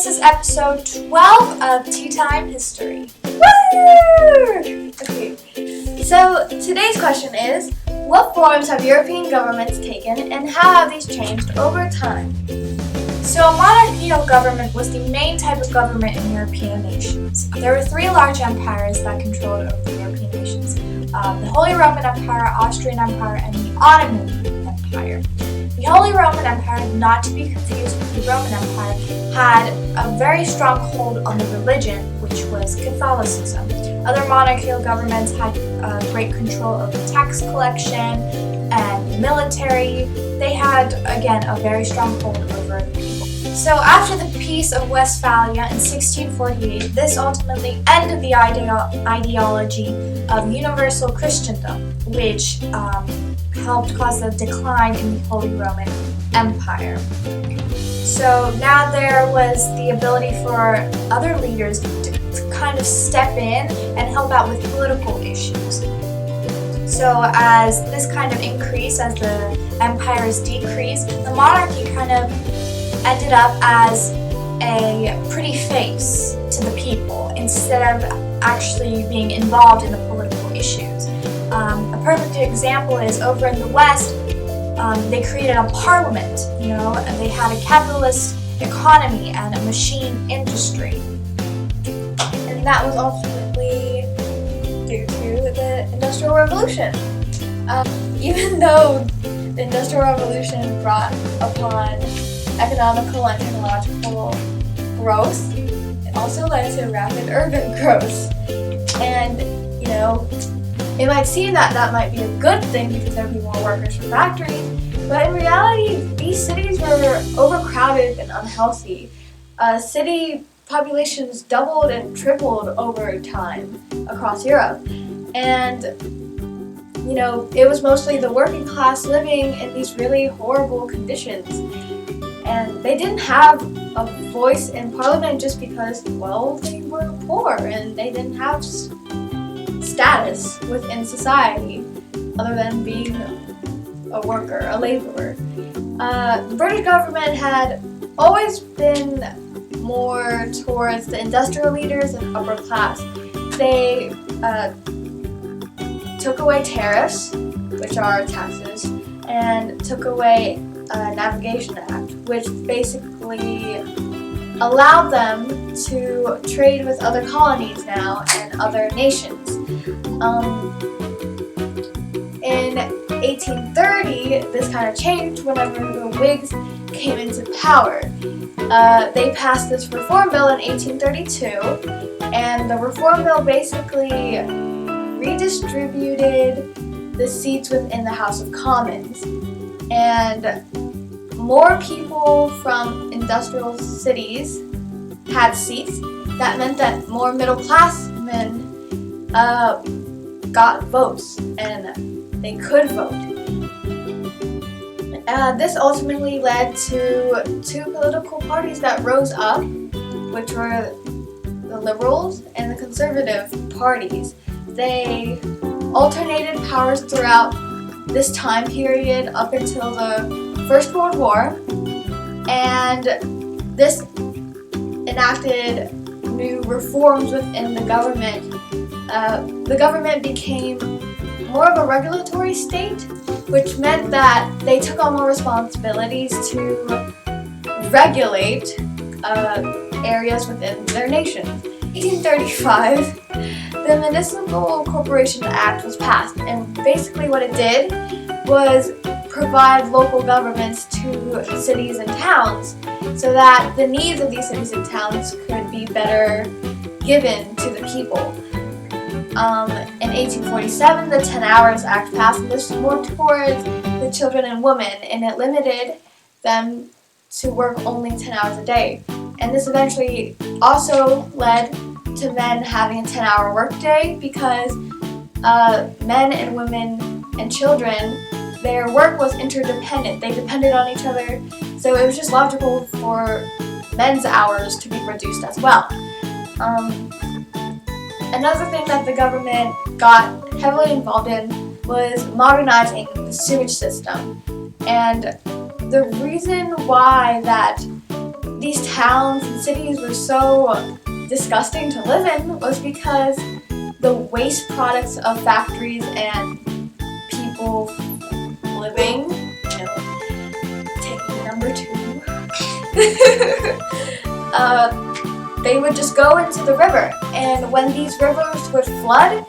this is episode 12 of Tea Time History. Woo! Okay, so today's question is, what forms have European governments taken and how have these changed over time? So a monarchical government was the main type of government in European nations. There were three large empires that controlled over the European nations. The Holy Roman Empire, Austrian Empire, and the Ottoman Empire. The Holy Roman Empire, not to be confused with the Roman Empire, had a very strong hold on the religion, which was Catholicism. Other monarchical governments had great control over tax collection and military. They had, again, a very strong hold over the people. So after the Peace of Westphalia in 1648, this ultimately ended the ideology of universal Christendom, which helped cause a decline in the Holy Roman Empire. So now there was the ability for other leaders to kind of step in and help out with political issues. So as this kind of increased, as the empires decreased, the monarchy kind of ended up as a pretty face to the people instead of actually being involved in the political issues. A perfect example is over in the West, they created a parliament, and they had a capitalist economy and a machine industry. And that was ultimately due to the Industrial Revolution. Even though the Industrial Revolution brought upon economical and technological growth, it also led to rapid urban growth. And, it might seem that might be a good thing because there would be more workers for factories, but in reality, these cities were overcrowded and unhealthy. City populations doubled and tripled over time across Europe. And, it was mostly the working class living in these really horrible conditions. And they didn't have a voice in parliament just because, they were poor and they didn't have status within society other than being a worker, a laborer. The British government had always been more towards the industrial leaders and upper class. They took away tariffs, which are taxes, and took away Navigation Act, which basically allowed them to trade with other colonies now and other nations. In 1830, this kind of changed whenever the Whigs came into power. They passed this Reform Bill in 1832, and the Reform Bill basically redistributed the seats within the House of Commons. And more people from industrial cities had seats. That meant that more middle-class men got votes, and they could vote. This ultimately led to two political parties that rose up, which were the Liberals and the Conservative parties. They alternated powers throughout this time period up until the First World War, and this enacted new reforms within the government. The government became more of a regulatory state, which meant that they took on more responsibilities to regulate areas within their nation. In 1835, the Municipal Corporation Act was passed, and basically what it did was provide local governments to cities and towns so that the needs of these cities and towns could be better given to the people. In 1847, the 10 Hours Act passed, and this was more towards the children and women, and it limited them to work only 10 hours a day. And this eventually also led to men having a 10-hour workday because men and women and children, their work was interdependent. They depended on each other, so it was just logical for men's hours to be reduced as well. Another thing that the government got heavily involved in was modernizing the sewage system. And the reason why that these towns and cities were so disgusting to live in was because the waste products of factories and people living, taking number 2, they would just go into the river, and when these rivers would flood,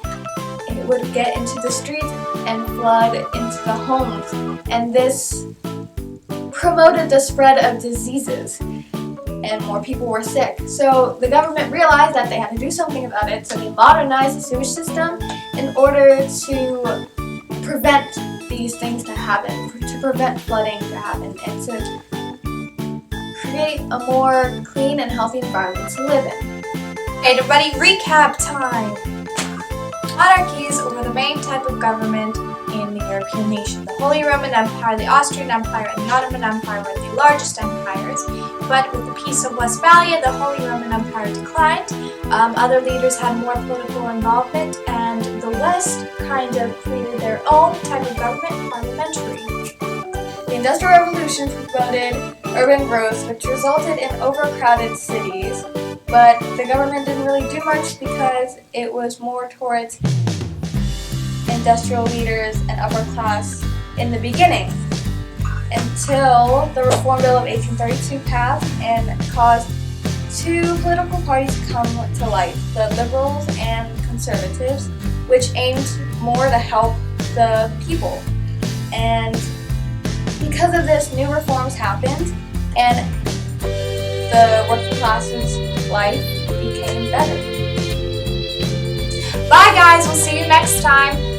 it would get into the streets and flood into the homes, and this promoted the spread of diseases, and more people were sick. So the government realized that they had to do something about it, so they modernized the sewage system in order to prevent these things to happen, to prevent flooding to happen, and to create a more clean and healthy environment to live in. Okay, everybody, recap time! Monarchies were the main type of government in the European nation. The Holy Roman Empire, the Austrian Empire, and the Ottoman Empire were the largest empires, but with the Peace of Westphalia, the Holy Roman Empire declined. Other leaders had more political involvement, and the West kind of created their own type of government, parliamentary. The Industrial Revolution promoted urban growth, which resulted in overcrowded cities, but the government didn't really do much because it was more towards industrial leaders and upper class in the beginning, until the Reform Bill of 1832 passed and caused 2 political parties to come to life, the Liberals and Conservatives, which aimed more to help the people. And because of this, new reforms happened, and the working class's life became better. Bye guys, we'll see you next time!